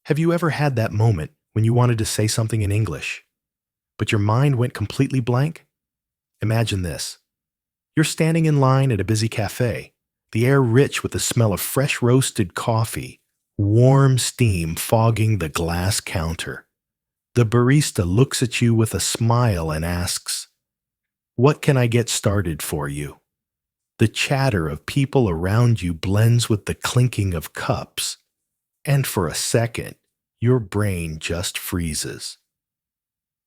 Have you ever had that moment when you wanted to say something in English, but your mind went completely blank? Imagine this. You're standing in line at a busy cafe, the air rich with the smell of fresh roasted coffee, warm steam fogging the glass counter. The barista looks at you with a smile and asks, "What can I get started for you?" The chatter of people around you blends with the clinking of cups, and for a second, your brain just freezes.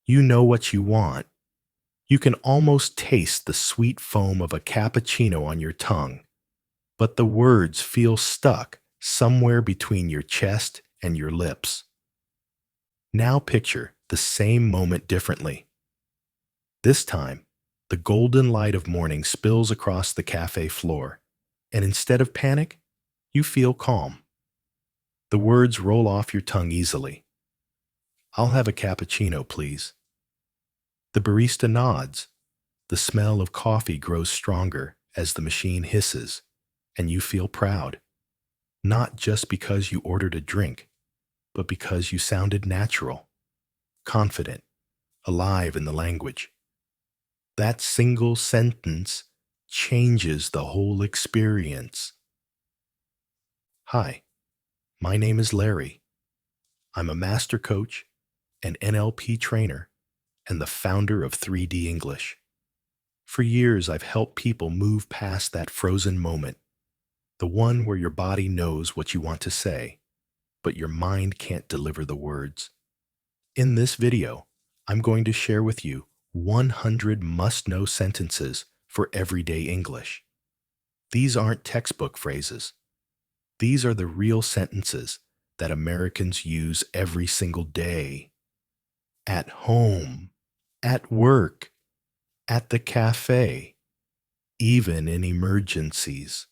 You know what you want. You can almost taste the sweet foam of a cappuccino on your tongue, but the words feel stuck somewhere between your chest and your lips. Now picture the same moment differently. This time, the golden light of morning spills across the cafe floor, and instead of panic, you feel calm. The words roll off your tongue easily. "I'll have a cappuccino, please." The barista nods. The smell of coffee grows stronger as the machine hisses, and you feel proud. Not just because you ordered a drink, but because you sounded natural, confident, alive in the language. That single sentence changes the whole experience. Hi, my name is Larry. I'm a master coach, an NLP trainer, and the founder of 3D English. For years, I've helped people move past that frozen moment, the one where your body knows what you want to say, but your mind can't deliver the words. In this video, I'm going to share with you 100 must-know sentences for everyday English. These aren't textbook phrases. These are the real sentences that Americans use every single day. At home, at work, at the cafe, even in emergencies.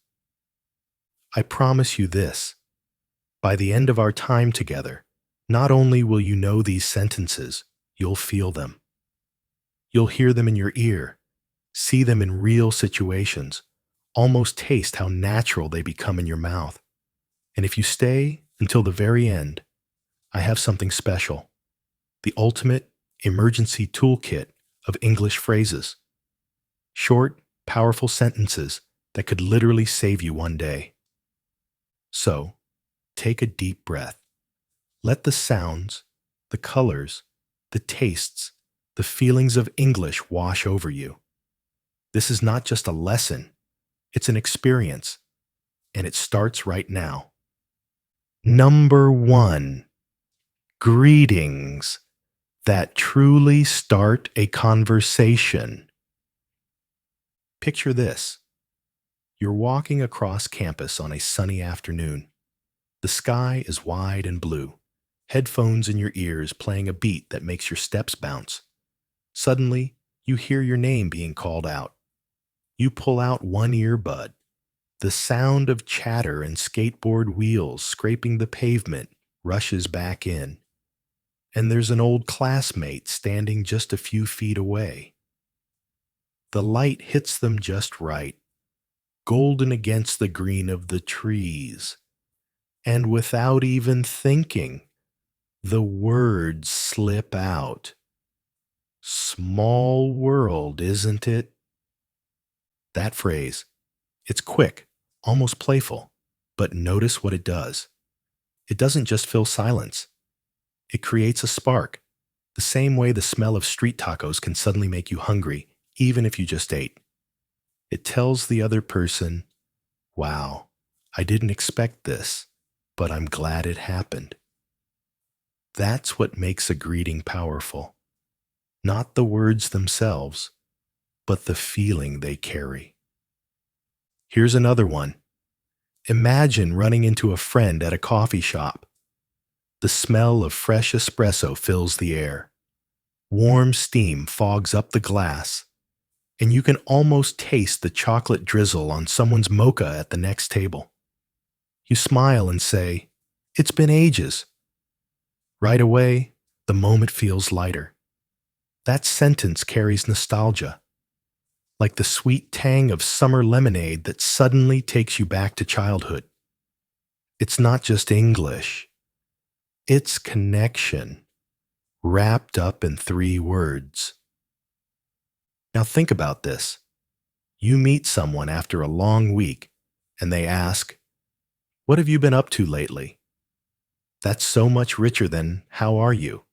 I promise you this, by the end of our time together, not only will you know these sentences, you'll feel them. You'll hear them in your ear, see them in real situations, almost taste how natural they become in your mouth. And if you stay until the very end, I have something special, the ultimate emergency toolkit of English phrases. Short, powerful sentences that could literally save you one day. So, take a deep breath. Let the sounds, the colors, the tastes, the feelings of English wash over you. This is not just a lesson, it's an experience, and it starts right now. Number 1, greetings that truly start a conversation. Picture this. You're walking across campus on a sunny afternoon. The sky is wide and blue, headphones in your ears playing a beat that makes your steps bounce. Suddenly, you hear your name being called out. You pull out one earbud. The sound of chatter and skateboard wheels scraping the pavement rushes back in. And there's an old classmate standing just a few feet away. The light hits them just right, golden against the green of the trees. And without even thinking, the words slip out. Small world, isn't it? That phrase, it's quick, almost playful, but notice what it does. It doesn't just fill silence. It creates a spark, the same way the smell of street tacos can suddenly make you hungry, even if you just ate. It tells the other person, "Wow, I didn't expect this, but I'm glad it happened." That's what makes a greeting powerful. Not the words themselves, but the feeling they carry. Here's another one. Imagine running into a friend at a coffee shop. The smell of fresh espresso fills the air. Warm steam fogs up the glass, and you can almost taste the chocolate drizzle on someone's mocha at the next table. You smile and say, "It's been ages." Right away, the moment feels lighter. That sentence carries nostalgia, like the sweet tang of summer lemonade that suddenly takes you back to childhood. It's not just English. It's connection, wrapped up in three words. Now think about this. You meet someone after a long week, and they ask, "What have you been up to lately?" That's so much richer than, "How are you?"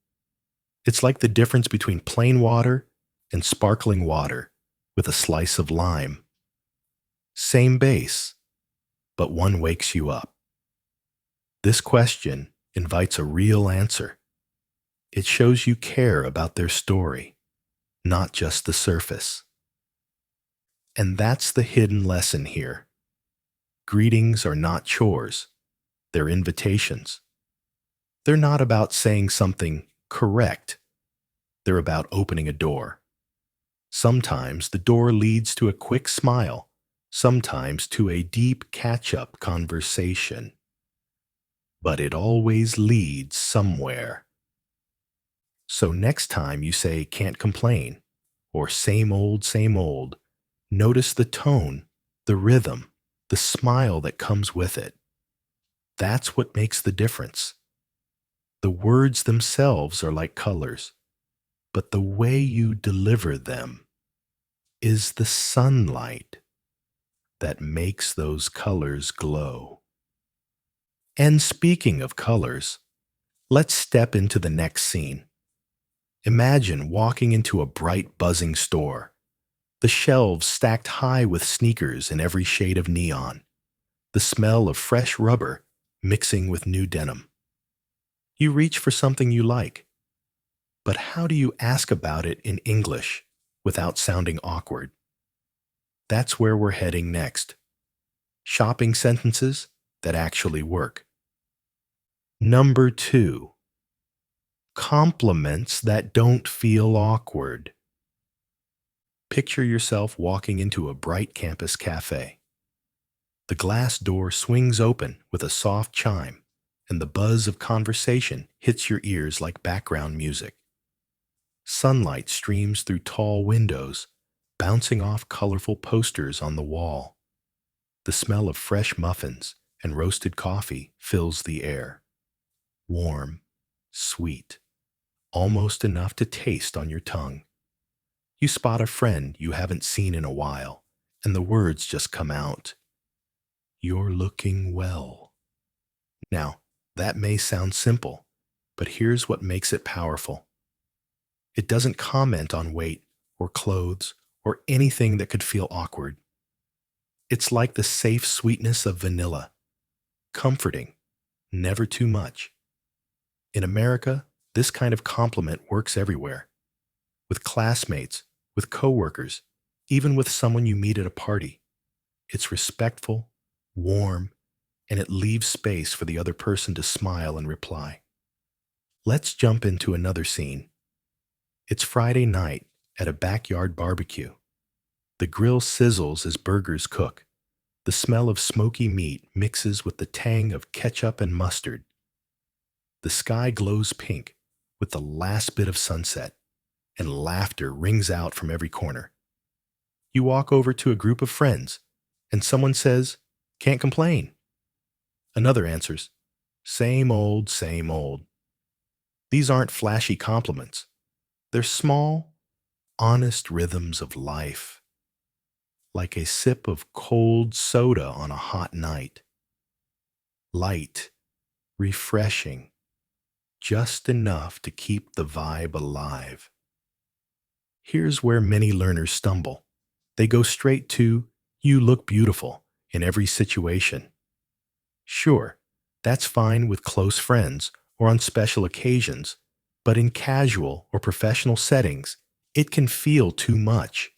It's like the difference between plain water and sparkling water with a slice of lime. Same base, but one wakes you up. This question invites a real answer. It shows you care about their story, not just the surface. And that's the hidden lesson here. Greetings are not chores, they're invitations. They're not about saying something correct, they're about opening a door. Sometimes the door leads to a quick smile, sometimes to a deep catch-up conversation. But it always leads somewhere. So next time you say "can't complain" or same old, notice the tone, the rhythm, the smile that comes with it. That's what makes the difference. The words themselves are like colors, but the way you deliver them is the sunlight that makes those colors glow. And speaking of colors, let's step into the next scene. Imagine walking into a bright, buzzing store. The shelves stacked high with sneakers in every shade of neon. The smell of fresh rubber mixing with new denim. You reach for something you like. But how do you ask about it in English without sounding awkward? That's where we're heading next. Shopping sentences that actually work. Number 2. Compliments that don't feel awkward. Picture yourself walking into a bright campus cafe. The glass door swings open with a soft chime, and the buzz of conversation hits your ears like background music. Sunlight streams through tall windows, bouncing off colorful posters on the wall. The smell of fresh muffins and roasted coffee fills the air. Warm, sweet, almost enough to taste on your tongue. You spot a friend you haven't seen in a while, and the words just come out. "You're looking well." Now, that may sound simple, but here's what makes it powerful. It doesn't comment on weight or clothes or anything that could feel awkward. It's like the safe sweetness of vanilla. Comforting, never too much. In America, this kind of compliment works everywhere. With classmates, with coworkers, even with someone you meet at a party. It's respectful, warm, and it leaves space for the other person to smile and reply. Let's jump into another scene. It's Friday night at a backyard barbecue. The grill sizzles as burgers cook. The smell of smoky meat mixes with the tang of ketchup and mustard. The sky glows pink with the last bit of sunset, and laughter rings out from every corner. You walk over to a group of friends, and someone says, "Can't complain." Another answers, same old, same old." These aren't flashy compliments. They're small, honest rhythms of life, like a sip of cold soda on a hot night. Light, refreshing, just enough to keep the vibe alive. Here's where many learners stumble. They go straight to, "You look beautiful," in every situation. Sure, that's fine with close friends or on special occasions, but in casual or professional settings, it can feel too much.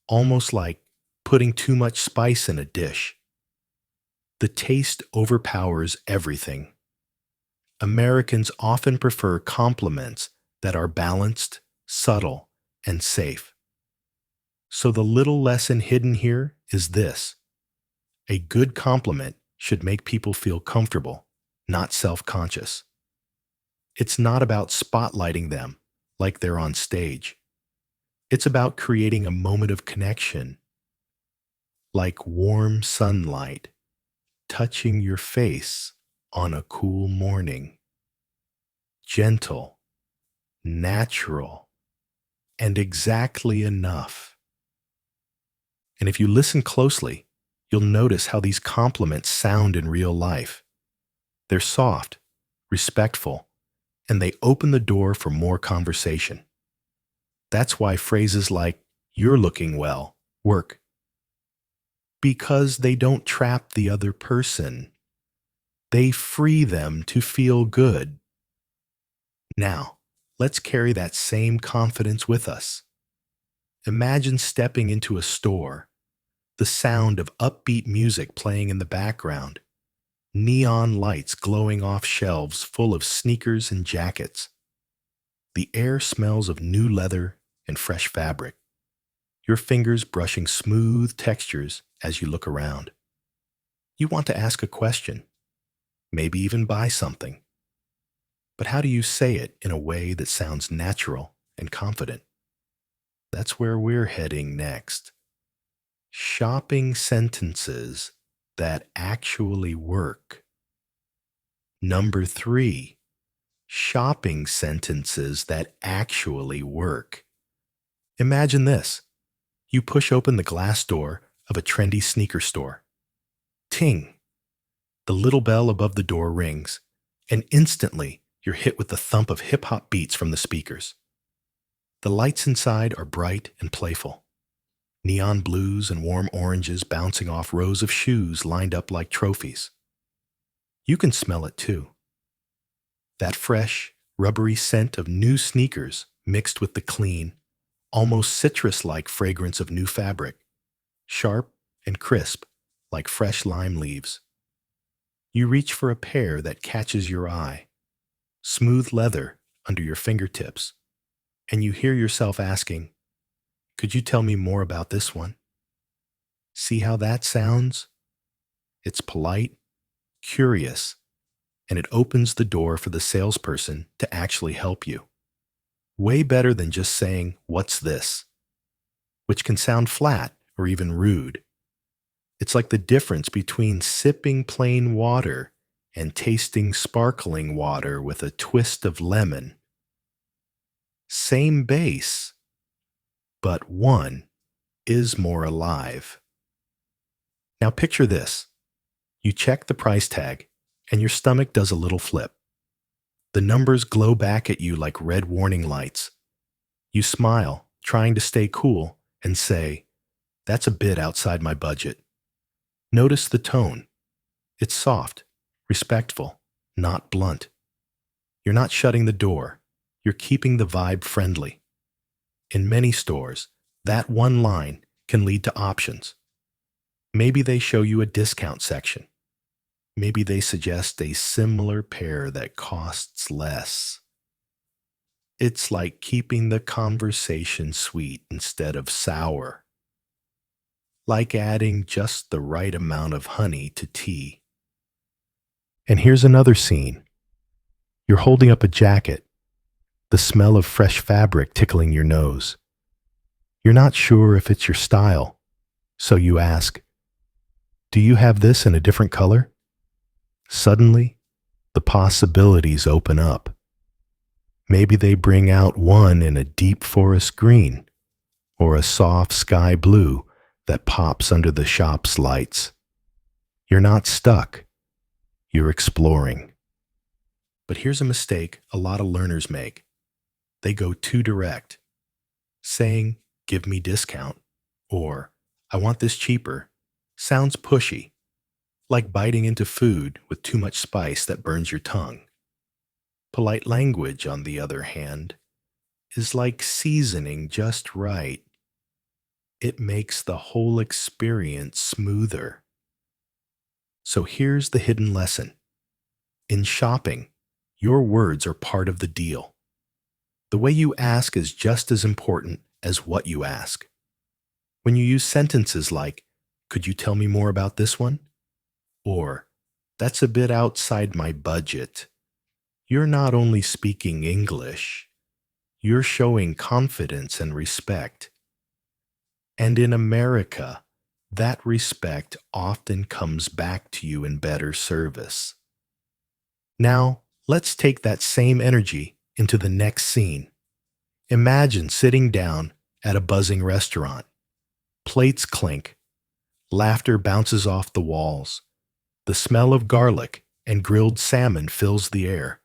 Almost like putting too much spice in a dish. The taste overpowers everything. Americans often prefer compliments that are balanced, subtle, and safe. So the little lesson hidden here is this. A good compliment should make people feel comfortable, not self-conscious. It's not about spotlighting them like they're on stage. It's about creating a moment of connection, like warm sunlight touching your face on a cool morning. gentle, natural, and exactly enough. And if you listen closely, you'll notice how these compliments sound in real life. They're soft, respectful, and they open the door for more conversation. That's why phrases like, "you're looking well," work, because they don't trap the other person. They free them to feel good. Now, let's carry that same confidence with us. Imagine stepping into a store, the sound of upbeat music playing in the background, neon lights glowing off shelves full of sneakers and jackets. The air smells of new leather and fresh fabric, your fingers brushing smooth textures as you look around. You want to ask a question, maybe even buy something. But how do you say it in a way that sounds natural and confident? That's where we're heading next. Shopping sentences that actually work. Number 3, shopping sentences that actually work. Imagine this. You push open the glass door of a trendy sneaker store. Ting! The little bell above the door rings, and instantly you're hit with the thump of hip-hop beats from the speakers. The lights inside are bright and playful. Neon blues and warm oranges bouncing off rows of shoes lined up like trophies. You can smell it too. That fresh, rubbery scent of new sneakers mixed with the clean, almost citrus-like fragrance of new fabric, sharp and crisp like fresh lime leaves. You reach for a pair that catches your eye, smooth leather under your fingertips, and you hear yourself asking, "Could you tell me more about this one?" See how that sounds? It's polite, curious, and it opens the door for the salesperson to actually help you. Way better than just saying, "What's this?" which can sound flat or even rude. It's like the difference between sipping plain water and tasting sparkling water with a twist of lemon. Same base, but one is more alive. Now picture this. You check the price tag, and your stomach does a little flip. The numbers glow back at you like red warning lights. You smile, trying to stay cool, and say, "That's a bit outside my budget." Notice the tone. It's soft, respectful, not blunt. You're not shutting the door. You're keeping the vibe friendly. In many stores, that one line can lead to options. Maybe they show you a discount section. Maybe they suggest a similar pair that costs less. It's like keeping the conversation sweet instead of sour. Like adding just the right amount of honey to tea. And here's another scene. You're holding up a jacket, the smell of fresh fabric tickling your nose. You're not sure if it's your style, so you ask, "Do you have this in a different color?" Suddenly, the possibilities open up. Maybe they bring out one in a deep forest green or a soft sky blue that pops under the shop's lights. You're not stuck. You're exploring. But here's a mistake a lot of learners make. They go too direct. Saying, "Give me discount," or "I want this cheaper," sounds pushy, like biting into food with too much spice that burns your tongue. Polite language, on the other hand, is like seasoning just right. It makes the whole experience smoother. So here's the hidden lesson. In shopping, your words are part of the deal. The way you ask is just as important as what you ask. When you use sentences like, "Could you tell me more about this one?" or "That's a bit outside my budget," you're not only speaking English, you're showing confidence and respect. And in America, that respect often comes back to you in better service. Now, Let's take that same energy into the next scene. Imagine sitting down at a buzzing restaurant. Plates clink, laughter bounces off the walls, the smell of garlic and grilled salmon fills the air,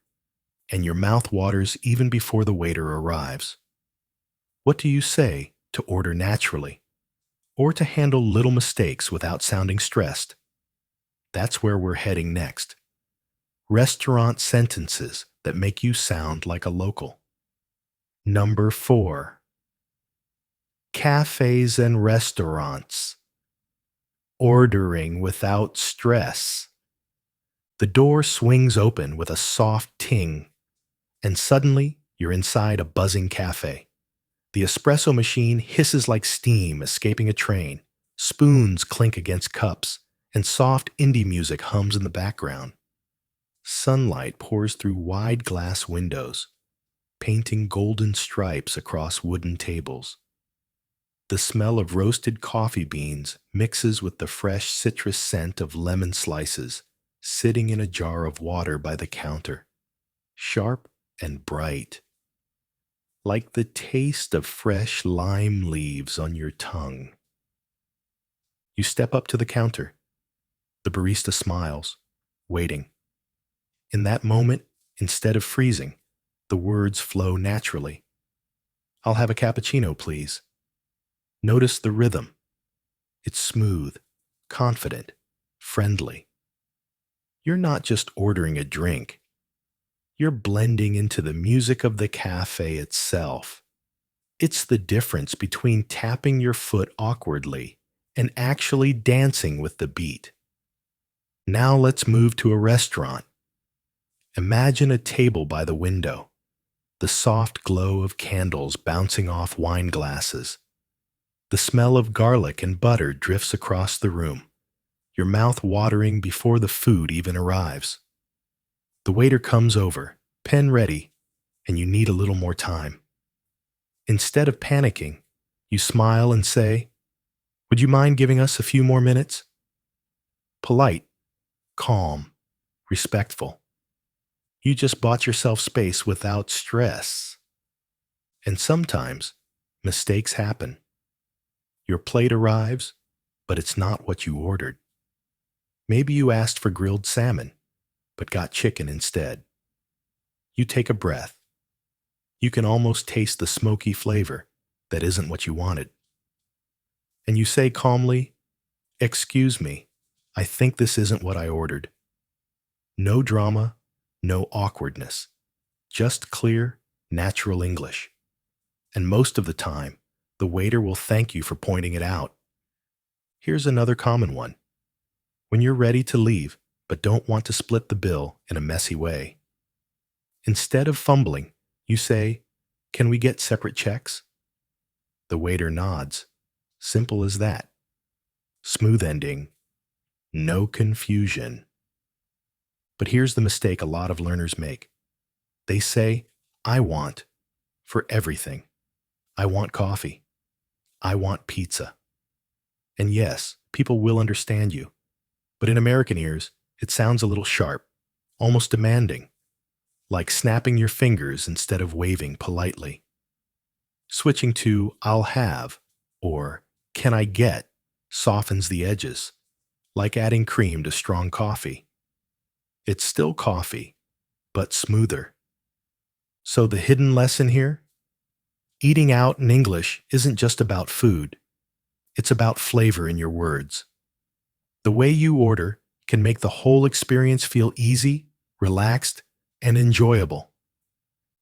and your mouth waters even before the waiter arrives. What do you say to order naturally, or to handle little mistakes without sounding stressed? That's where we're heading next. Restaurant sentences that make you sound like a local. Number 4. Cafes and restaurants. Ordering without stress. The door swings open with a soft ting, and suddenly you're inside a buzzing cafe. The espresso machine hisses like steam escaping a train. Spoons clink against cups, and soft indie music hums in the background. Sunlight pours through wide glass windows, painting golden stripes across wooden tables. The smell of roasted coffee beans mixes with the fresh citrus scent of lemon slices sitting in a jar of water by the counter, sharp and bright, like the taste of fresh lime leaves on your tongue. You step up to the counter. The barista smiles, waiting. In that moment, instead of freezing, the words flow naturally. "I'll have a cappuccino, please." Notice the rhythm. It's smooth, confident, friendly. You're not just ordering a drink. You're blending into the music of the cafe itself. It's the difference between tapping your foot awkwardly and actually dancing with the beat. Now let's move to a restaurant. Imagine a table by the window, the soft glow of candles bouncing off wine glasses. The smell of garlic and butter drifts across the room, your mouth watering before the food even arrives. The waiter comes over, pen ready, and you need a little more time. Instead of panicking, you smile and say, "Would you mind giving us a few more minutes?" Polite, calm, respectful. You just bought yourself space without stress. And sometimes, mistakes happen. Your plate arrives, but it's not what you ordered. Maybe you asked for grilled salmon, but got chicken instead. You take a breath. You can almost taste the smoky flavor that isn't what you wanted. And you say calmly, "Excuse me, I think this isn't what I ordered." No drama, no awkwardness, just clear, natural English. And most of the time, the waiter will thank you for pointing it out. Here's another common one. When you're ready to leave, but don't want to split the bill in a messy way. Instead of fumbling, you say, "Can we get separate checks?" The waiter nods. Simple as that. Smooth ending. No confusion. But here's the mistake a lot of learners make. They say, "I want," for everything. I want coffee. I want pizza. And yes, people will understand you. But in American ears, it sounds a little sharp, almost demanding, like snapping your fingers instead of waving politely. Switching to "I'll have" or "Can I get" softens the edges, like adding cream to strong coffee. It's still coffee, but smoother. So the hidden lesson here? Eating out in English isn't just about food. It's about flavor in your words. The way you order can make the whole experience feel easy, relaxed, and enjoyable.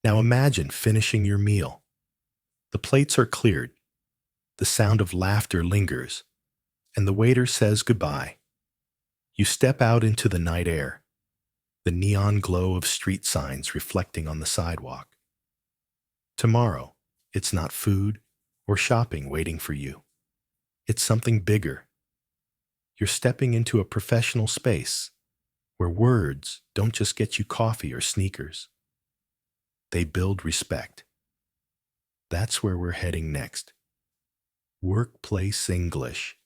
Now imagine finishing your meal. The plates are cleared. The sound of laughter lingers, and the waiter says goodbye. You step out into the night air, the neon glow of street signs reflecting on the sidewalk. Tomorrow, it's not food or shopping waiting for you. It's something bigger. You're stepping into a professional space where words don't just get you coffee or sneakers. They build respect. That's where we're heading next. Workplace English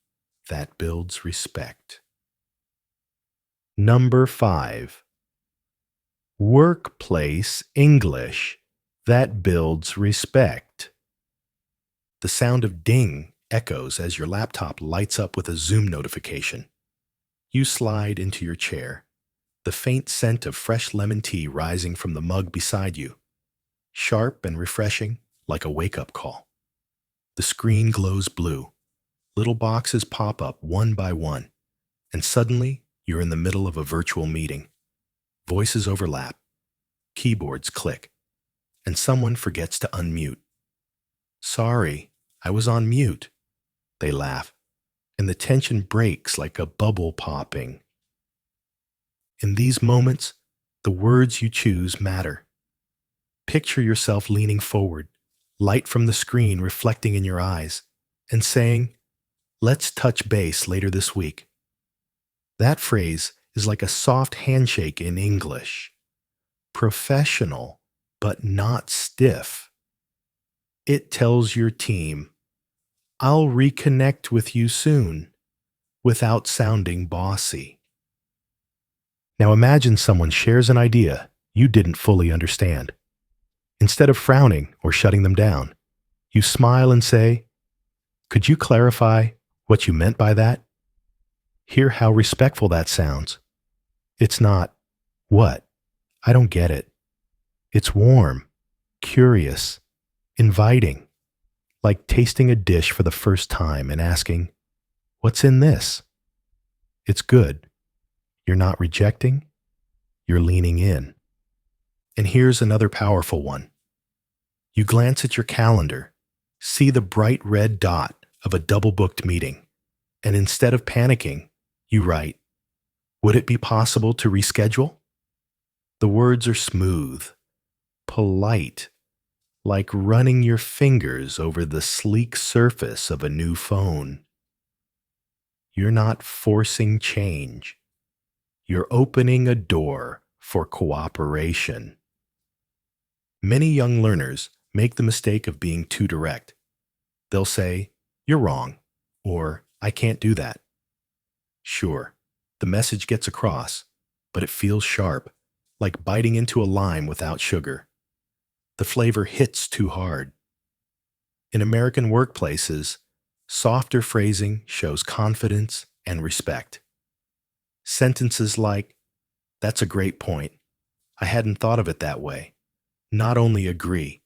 that builds respect. Number 5. Workplace English that builds respect. The sound of ding echoes as your laptop lights up with a Zoom notification. You slide into your chair, the faint scent of fresh lemon tea rising from the mug beside you, sharp and refreshing like a wake-up call. The screen glows blue. Little boxes pop up one by one, and suddenly you're in the middle of a virtual meeting. Voices overlap, keyboards click, and someone forgets to unmute. Sorry, I was on mute. They laugh, and the tension breaks like a bubble popping. In these moments, the words you choose matter. Picture yourself leaning forward, light from the screen reflecting in your eyes, and saying, "Let's touch base later this week." That phrase is like a soft handshake in English. Professional, but not stiff. It tells your team, "I'll reconnect with you soon," without sounding bossy. Now imagine someone shares an idea you didn't fully understand. Instead of frowning or shutting them down, you smile and say, "Could you clarify what you meant by that?" Hear how respectful that sounds. It's not, "What? I don't get it." It's warm, curious, inviting, like tasting a dish for the first time and asking, "What's in this?" It's good. You're not rejecting, you're leaning in. And here's another powerful one. You glance at your calendar, see the bright red dot of a double-booked meeting, and instead of panicking, you write, "Would it be possible to reschedule?" The words are smooth, polite, like running your fingers over the sleek surface of a new phone. You're not forcing change. You're opening a door for cooperation. Many young learners make the mistake of being too direct. They'll say, "You're wrong," or "I can't do that." Sure, the message gets across, but it feels sharp, like biting into a lime without sugar. The flavor hits too hard. In American workplaces, softer phrasing shows confidence and respect. Sentences like, "That's a great point. I hadn't thought of it that way," not only agree,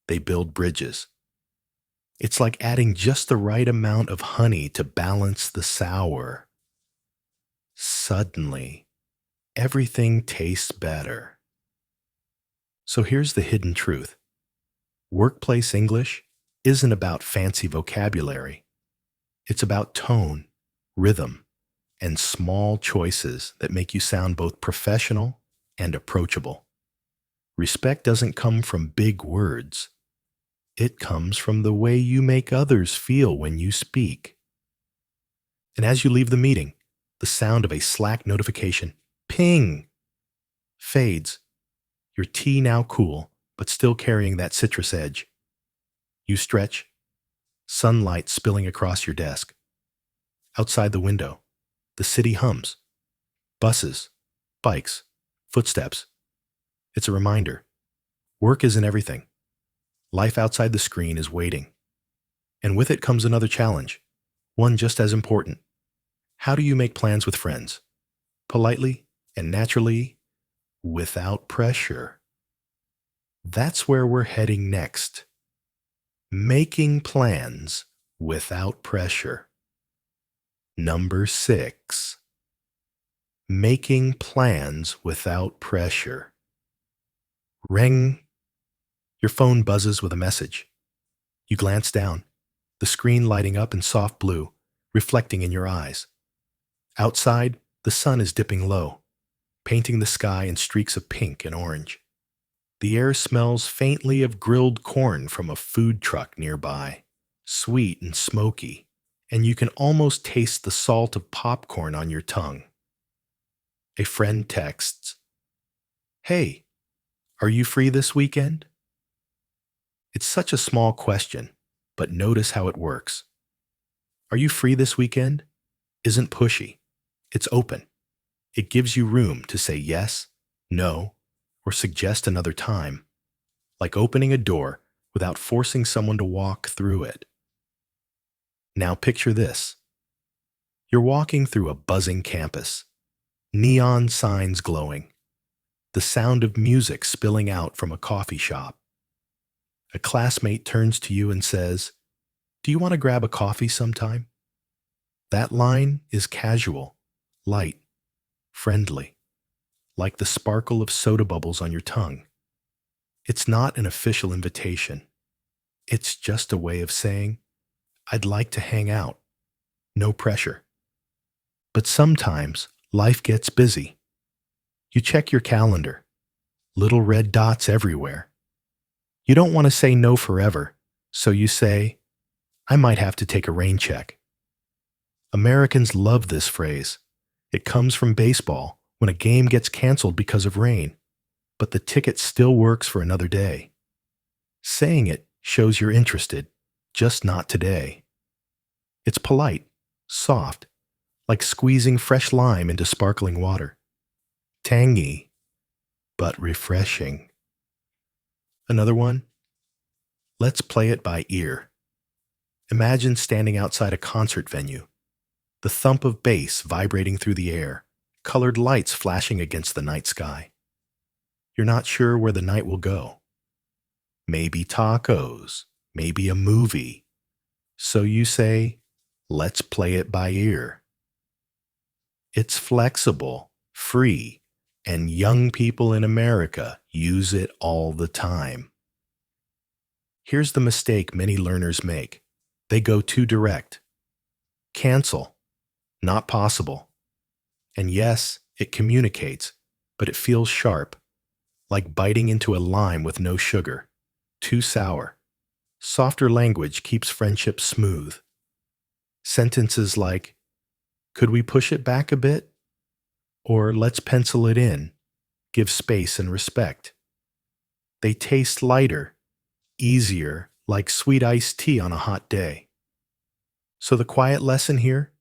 they build bridges. It's like adding just the right amount of honey to balance the sour. Suddenly, everything tastes better. So here's the hidden truth. Workplace English isn't about fancy vocabulary. It's about tone, rhythm, and small choices that make you sound both professional and approachable. Respect doesn't come from big words. It comes from the way you make others feel when you speak. And as you leave the meeting, the sound of a Slack notification, ping, fades. Your tea now cool, but still carrying that citrus edge. You stretch, sunlight spilling across your desk. Outside the window, the city hums. Buses, bikes, footsteps. It's a reminder. Work isn't everything. Life outside the screen is waiting. And with it comes another challenge, one just as important. How do you make plans with friends? Politely and naturally, without pressure. That's where we're heading next. Making plans without pressure. Number 6. Making plans without pressure. Ring. Your phone buzzes with a message. You glance down, the screen lighting up in soft blue, reflecting in your eyes. Outside, the sun is dipping low, painting the sky in streaks of pink and orange. The air smells faintly of grilled corn from a food truck nearby, sweet and smoky, and you can almost taste the salt of popcorn on your tongue. A friend texts, "Hey, are you free this weekend?" It's such a small question, but notice how it works. "Are you free this weekend?" isn't pushy. It's open. It gives you room to say yes, no, or suggest another time, like opening a door without forcing someone to walk through it. Now picture this. You're walking through a buzzing campus, neon signs glowing, the sound of music spilling out from a coffee shop. A classmate turns to you and says, "Do you want to grab a coffee sometime?" That line is casual, light, friendly, like the sparkle of soda bubbles on your tongue. It's not an official invitation. It's just a way of saying, "I'd like to hang out." No pressure. But sometimes life gets busy. You check your calendar, little red dots everywhere. You don't want to say no forever, so you say, "I might have to take a rain check." Americans love this phrase. It comes from baseball when a game gets canceled because of rain, but the ticket still works for another day. Saying it shows you're interested, just not today. It's polite, soft, like squeezing fresh lime into sparkling water. Tangy, but refreshing. Another one? Let's play it by ear. Imagine standing outside a concert venue, the thump of bass vibrating through the air, colored lights flashing against the night sky. You're not sure where the night will go. Maybe tacos, maybe a movie. So you say, "Let's play it by ear." It's flexible, free, and young people in America use it all the time. Here's the mistake many learners make. They go too direct. Cancel. Not possible. And yes, it communicates, but it feels sharp, like biting into a lime with no sugar. Too sour. Softer language keeps friendship smooth. Sentences like, "Could we push it back a bit?" Or "Let's pencil it in," give space and respect. They taste lighter, easier, like sweet iced tea on a hot day. So the quiet lesson here?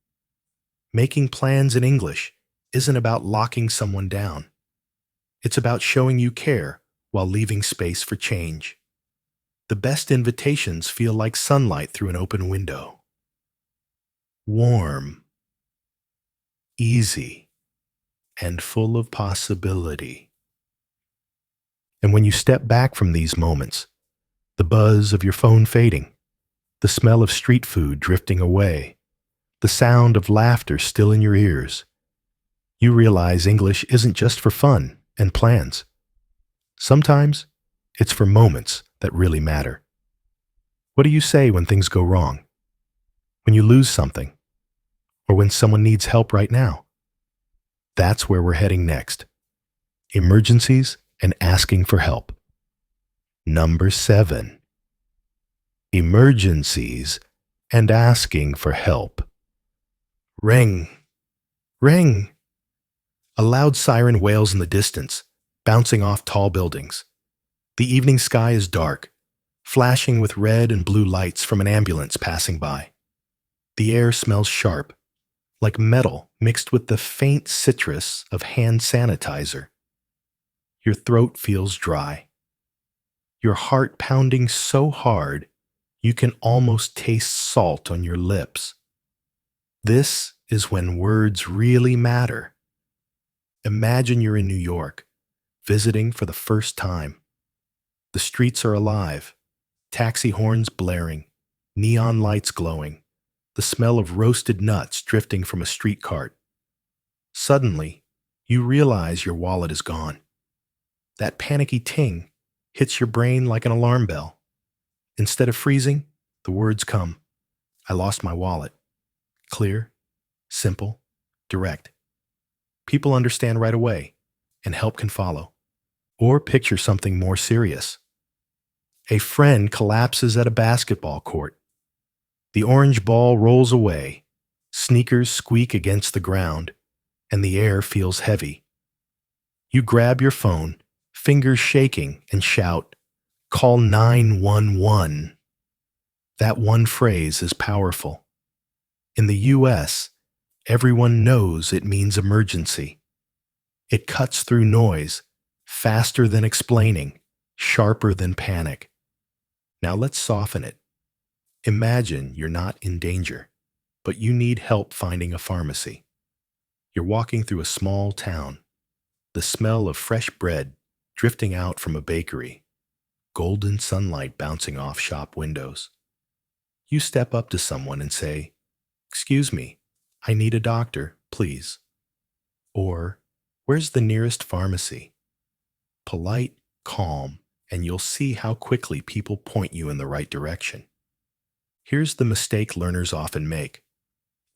Making plans in English isn't about locking someone down. It's about showing you care while leaving space for change. The best invitations feel like sunlight through an open window. Warm, easy, and full of possibility. And when you step back from these moments, the buzz of your phone fading, the smell of street food drifting away, the sound of laughter still in your ears, you realize English isn't just for fun and plans. Sometimes it's for moments that really matter. What do you say when things go wrong? When you lose something? Or when someone needs help right now? That's where we're heading next. Emergencies and asking for help. Number 7. Emergencies and asking for help. Ring! Ring! A loud siren wails in the distance, bouncing off tall buildings. The evening sky is dark, flashing with red and blue lights from an ambulance passing by. The air smells sharp, like metal mixed with the faint citrus of hand sanitizer. Your throat feels dry. Your heart pounding so hard you can almost taste salt on your lips. This is when words really matter. Imagine you're in New York, visiting for the first time. The streets are alive, taxi horns blaring, neon lights glowing, the smell of roasted nuts drifting from a street cart. Suddenly, you realize your wallet is gone. That panicky ting hits your brain like an alarm bell. Instead of freezing, the words come, "I lost my wallet." Clear, simple, direct. People understand right away, and help can follow. Or picture something more serious. A friend collapses at a basketball court. The orange ball rolls away, sneakers squeak against the ground, and the air feels heavy. You grab your phone, fingers shaking, and shout, "Call 911." That one phrase is powerful. In the US, everyone knows it means emergency. It cuts through noise, faster than explaining, sharper than panic. Now let's soften it. Imagine you're not in danger, but you need help finding a pharmacy. You're walking through a small town, the smell of fresh bread drifting out from a bakery, golden sunlight bouncing off shop windows. You step up to someone and say, "Excuse me, I need a doctor, please." Or, "Where's the nearest pharmacy?" Polite, calm, and you'll see how quickly people point you in the right direction. Here's the mistake learners often make.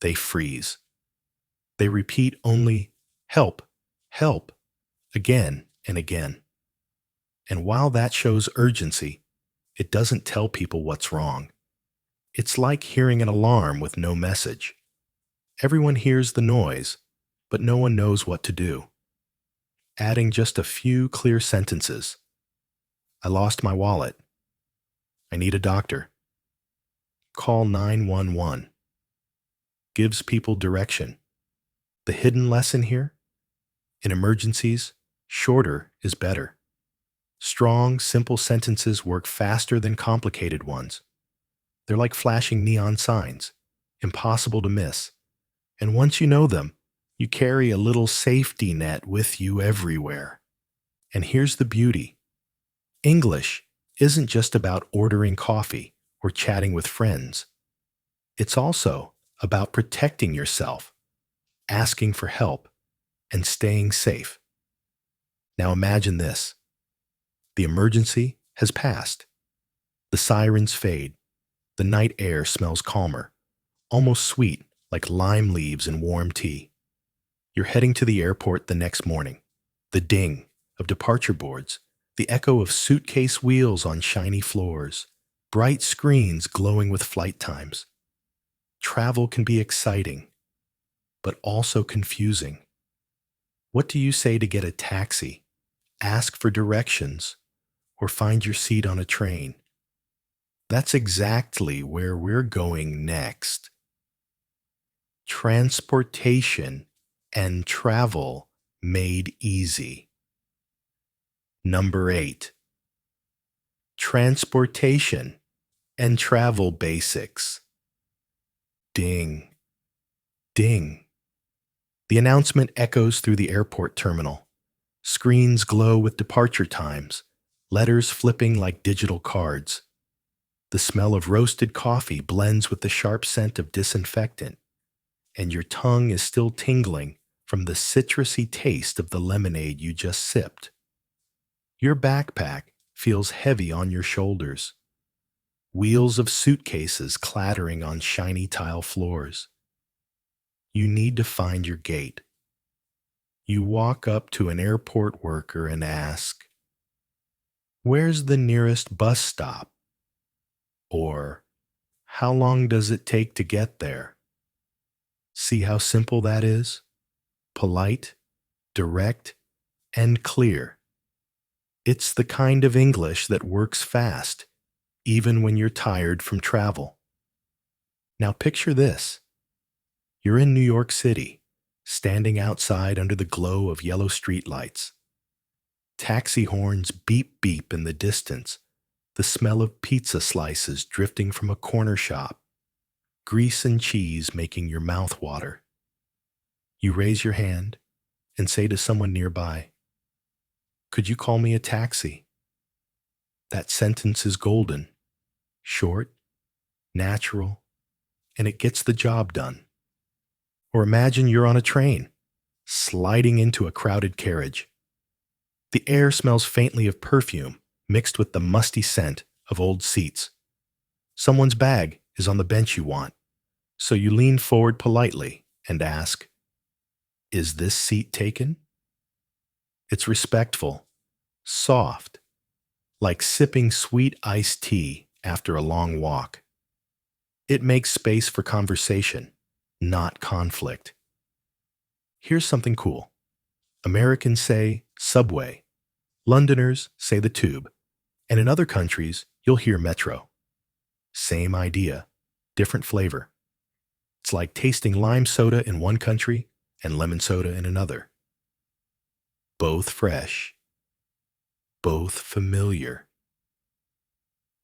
They freeze. They repeat only, "Help, help," again and again. And while that shows urgency, it doesn't tell people what's wrong. It's like hearing an alarm with no message. Everyone hears the noise, but no one knows what to do. Adding just a few clear sentences. "I lost my wallet. I need a doctor. Call 911." Gives people direction. The hidden lesson here? In emergencies, shorter is better. Strong, simple sentences work faster than complicated ones. They're like flashing neon signs, impossible to miss. And once you know them, you carry a little safety net with you everywhere. And here's the beauty. English isn't just about ordering coffee or chatting with friends. It's also about protecting yourself, asking for help, and staying safe. Now imagine this. The emergency has passed. The sirens fade. The night air smells calmer, almost sweet, like lime leaves in warm tea. You're heading to the airport the next morning. The ding of departure boards, the echo of suitcase wheels on shiny floors, bright screens glowing with flight times. Travel can be exciting, but also confusing. What do you say to get a taxi, ask for directions, or find your seat on a train? That's exactly where we're going next. Transportation and travel made easy. Number 8. Transportation and travel basics. Ding, ding. The announcement echoes through the airport terminal. Screens glow with departure times, letters flipping like digital cards. The smell of roasted coffee blends with the sharp scent of disinfectant, and your tongue is still tingling from the citrusy taste of the lemonade you just sipped. Your backpack feels heavy on your shoulders. Wheels of suitcases clattering on shiny tile floors. You need to find your gate. You walk up to an airport worker and ask, "Where's the nearest bus stop?" Or, "How long does it take to get there?" See how simple that is? Polite, direct, and clear. It's the kind of English that works fast, even when you're tired from travel. Now picture this. You're in New York City, standing outside under the glow of yellow streetlights. Taxi horns beep beep in the distance, the smell of pizza slices drifting from a corner shop, grease and cheese making your mouth water. You raise your hand and say to someone nearby, "Could you call me a taxi?" That sentence is golden, short, natural, and it gets the job done. Or imagine you're on a train, sliding into a crowded carriage. The air smells faintly of perfume mixed with the musty scent of old seats. Someone's bag is on the bench you want, so you lean forward politely and ask, "Is this seat taken?" It's respectful, soft, like sipping sweet iced tea after a long walk. It makes space for conversation, not conflict. Here's something cool. Americans say subway, Londoners say the tube, and in other countries, you'll hear metro. Same idea, different flavor. It's like tasting lime soda in one country and lemon soda in another. Both fresh, both familiar.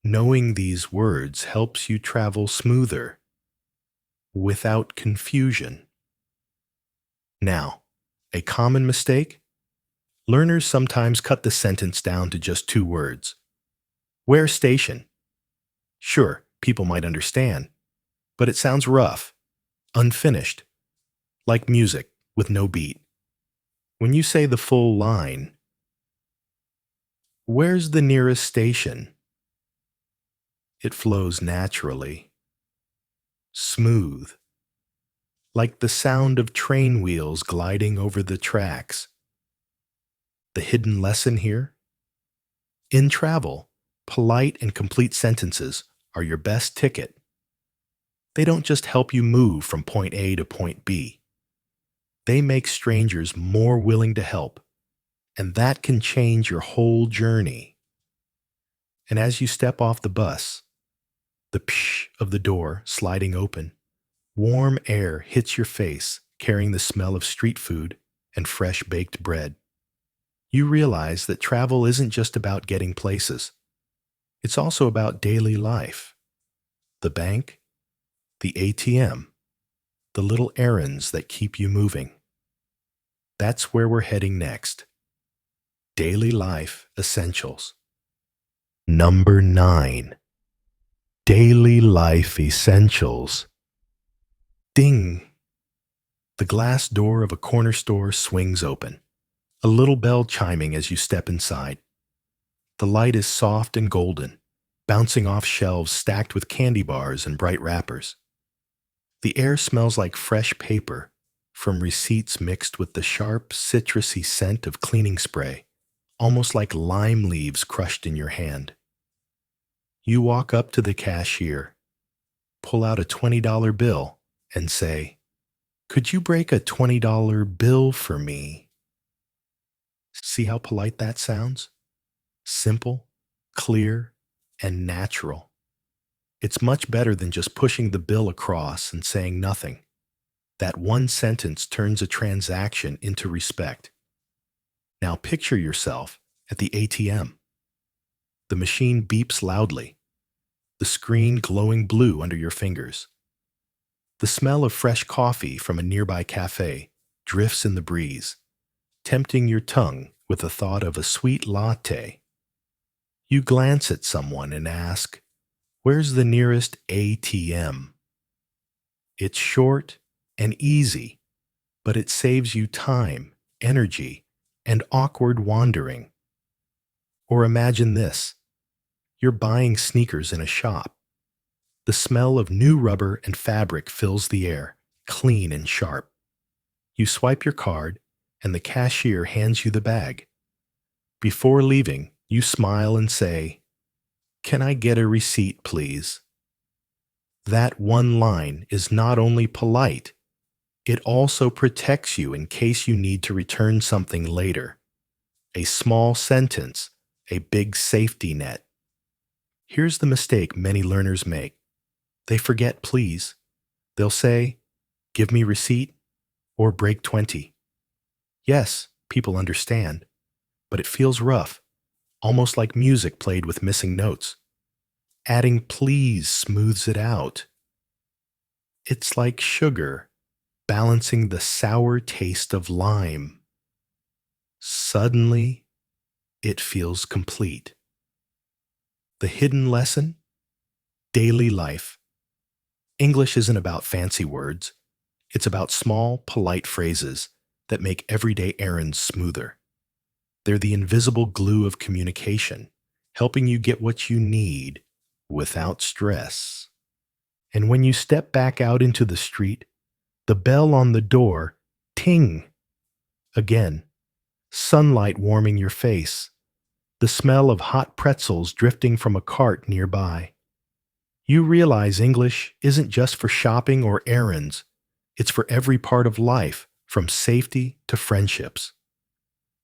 Knowing these words helps you travel smoother, without confusion. Now, a common mistake? Learners sometimes cut the sentence down to just 2 words. Where station? Sure, people might understand, but it sounds rough, unfinished, like music with no beat. When you say the full line, where's the nearest station? It flows naturally, smooth, like the sound of train wheels gliding over the tracks. The hidden lesson here? In travel, polite and complete sentences are your best ticket. They don't just help you move from point A to point B. They make strangers more willing to help, and that can change your whole journey. And as you step off the bus, the psh of the door sliding open, warm air hits your face, carrying the smell of street food and fresh baked bread. You realize that travel isn't just about getting places. It's also about daily life. The bank, the ATM, the little errands that keep you moving. That's where we're heading next. Daily life essentials. Number 9. Daily life essentials. Ding! The glass door of a corner store swings open, a little bell chiming as you step inside. The light is soft and golden, bouncing off shelves stacked with candy bars and bright wrappers. The air smells like fresh paper, from receipts mixed with the sharp, citrusy scent of cleaning spray, almost like lime leaves crushed in your hand. You walk up to the cashier, pull out a $20 bill, and say, "Could you break a $20 bill for me?" See how polite that sounds? Simple, clear, and natural. It's much better than just pushing the bill across and saying nothing. That one sentence turns a transaction into respect. Now picture yourself at the ATM. The machine beeps loudly, the screen glowing blue under your fingers. The smell of fresh coffee from a nearby cafe drifts in the breeze, tempting your tongue with the thought of a sweet latte. You glance at someone and ask, "Where's the nearest ATM?" It's short and easy, but it saves you time, energy, and awkward wandering. Or imagine this. You're buying sneakers in a shop. The smell of new rubber and fabric fills the air, clean and sharp. You swipe your card, and the cashier hands you the bag. Before leaving, you smile and say, "Can I get a receipt, please?" That one line is not only polite, it also protects you in case you need to return something later. A small sentence, a big safety net. Here's the mistake many learners make. They forget please. They'll say, "Give me receipt," or "break 20." Yes, people understand, but it feels rough, almost like music played with missing notes. Adding please smooths it out. It's like sugar balancing the sour taste of lime. Suddenly, it feels complete. The hidden lesson? Daily life. English isn't about fancy words. It's about small, polite phrases that make everyday errands smoother. They're the invisible glue of communication, helping you get what you need without stress. And when you step back out into the street, the bell on the door, ting! Again, sunlight warming your face, the smell of hot pretzels drifting from a cart nearby. You realize English isn't just for shopping or errands. It's for every part of life, from safety to friendships.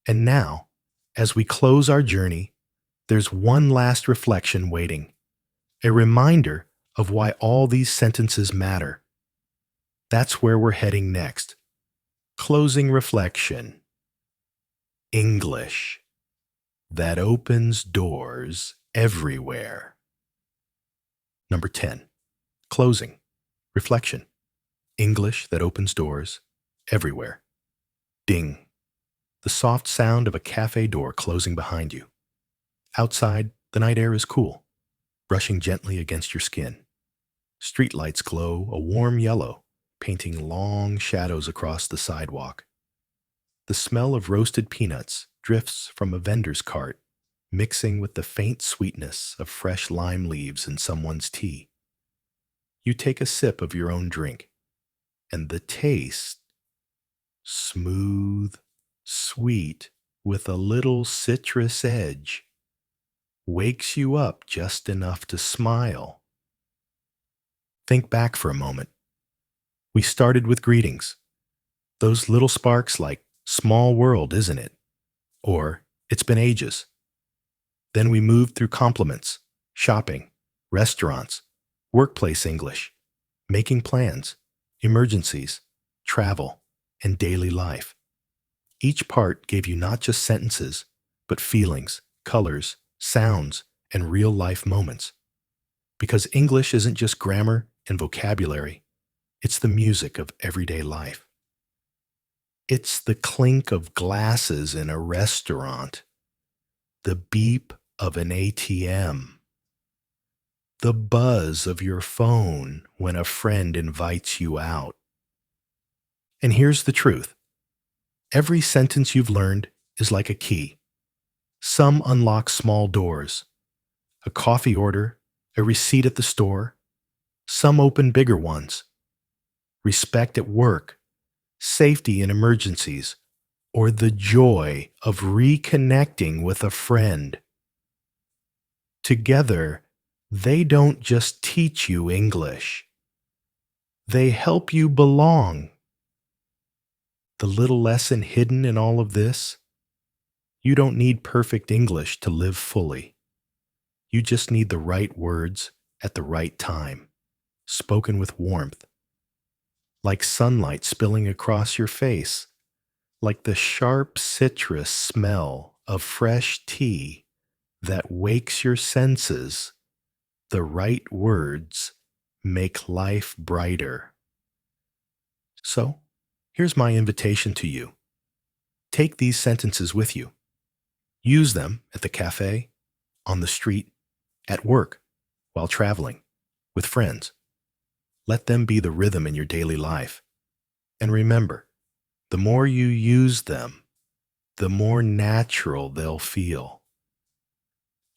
And now, as we close our journey, there's one last reflection waiting, a reminder of why all these sentences matter. That's where we're heading next. Closing reflection. English. that opens doors everywhere. Number 10. Closing. Reflection. English that opens doors everywhere. Ding. The soft sound of a cafe door closing behind you. Outside, the night air is cool, brushing gently against your skin. Streetlights glow a warm yellow, painting long shadows across the sidewalk. The smell of roasted peanuts drifts from a vendor's cart, mixing with the faint sweetness of fresh lime leaves in someone's tea. You take a sip of your own drink, and the taste, smooth, sweet, with a little citrus edge, wakes you up just enough to smile. Think back for a moment. We started with greetings. Those little sparks like, "Small world, isn't it?" Or, "It's been ages." Then we moved through compliments, shopping, restaurants, workplace English, making plans, emergencies, travel, and daily life. Each part gave you not just sentences, but feelings, colors, sounds, and real-life moments. Because English isn't just grammar and vocabulary, it's the music of everyday life. It's the clink of glasses in a restaurant, the beep of an ATM, the buzz of your phone when a friend invites you out. And here's the truth. Every sentence you've learned is like a key. Some unlock small doors, a coffee order, a receipt at the store. Some open bigger ones. Respect at work, safety in emergencies, or the joy of reconnecting with a friend. Together, they don't just teach you English. They help you belong. The little lesson hidden in all of this? You don't need perfect English to live fully. You just need the right words at the right time, spoken with warmth. Like sunlight spilling across your face, like the sharp citrus smell of fresh tea that wakes your senses. The right words make life brighter. So, here's my invitation to you. Take these sentences with you. Use them at the cafe, on the street, at work, while traveling, with friends. Let them be the rhythm in your daily life. And remember, the more you use them, the more natural they'll feel.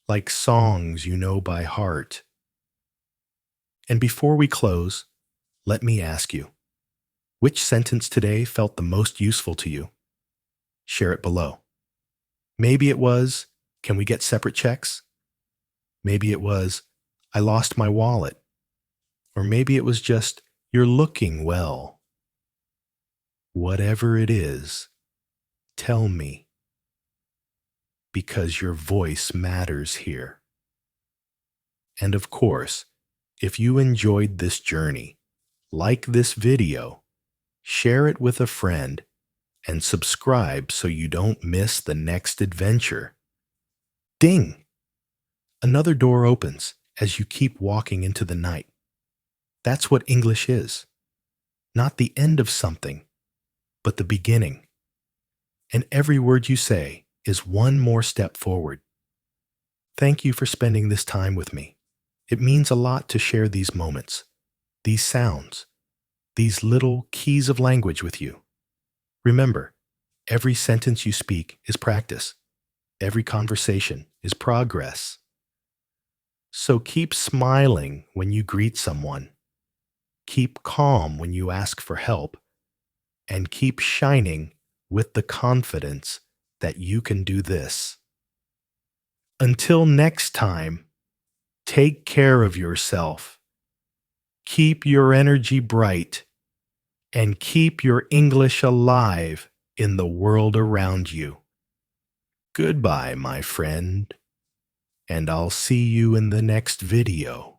Like songs you know by heart. And before we close, let me ask you, which sentence today felt the most useful to you? Share it below. Maybe it was, "Can we get separate checks?" Maybe it was, "I lost my wallet." Or maybe it was just, "You're looking well." Whatever it is, tell me. Because your voice matters here. And of course, if you enjoyed this journey, like this video, share it with a friend, and subscribe so you don't miss the next adventure. Ding! Another door opens as you keep walking into the night. That's what English is. Not the end of something, but the beginning. And every word you say is one more step forward. Thank you for spending this time with me. It means a lot to share these moments, these sounds, these little keys of language with you. Remember, every sentence you speak is practice. Every conversation is progress. So keep smiling when you greet someone. Keep calm when you ask for help, and keep shining with the confidence that you can do this. Until next time, take care of yourself. Keep your energy bright, and keep your English alive in the world around you. Goodbye, my friend, and I'll see you in the next video.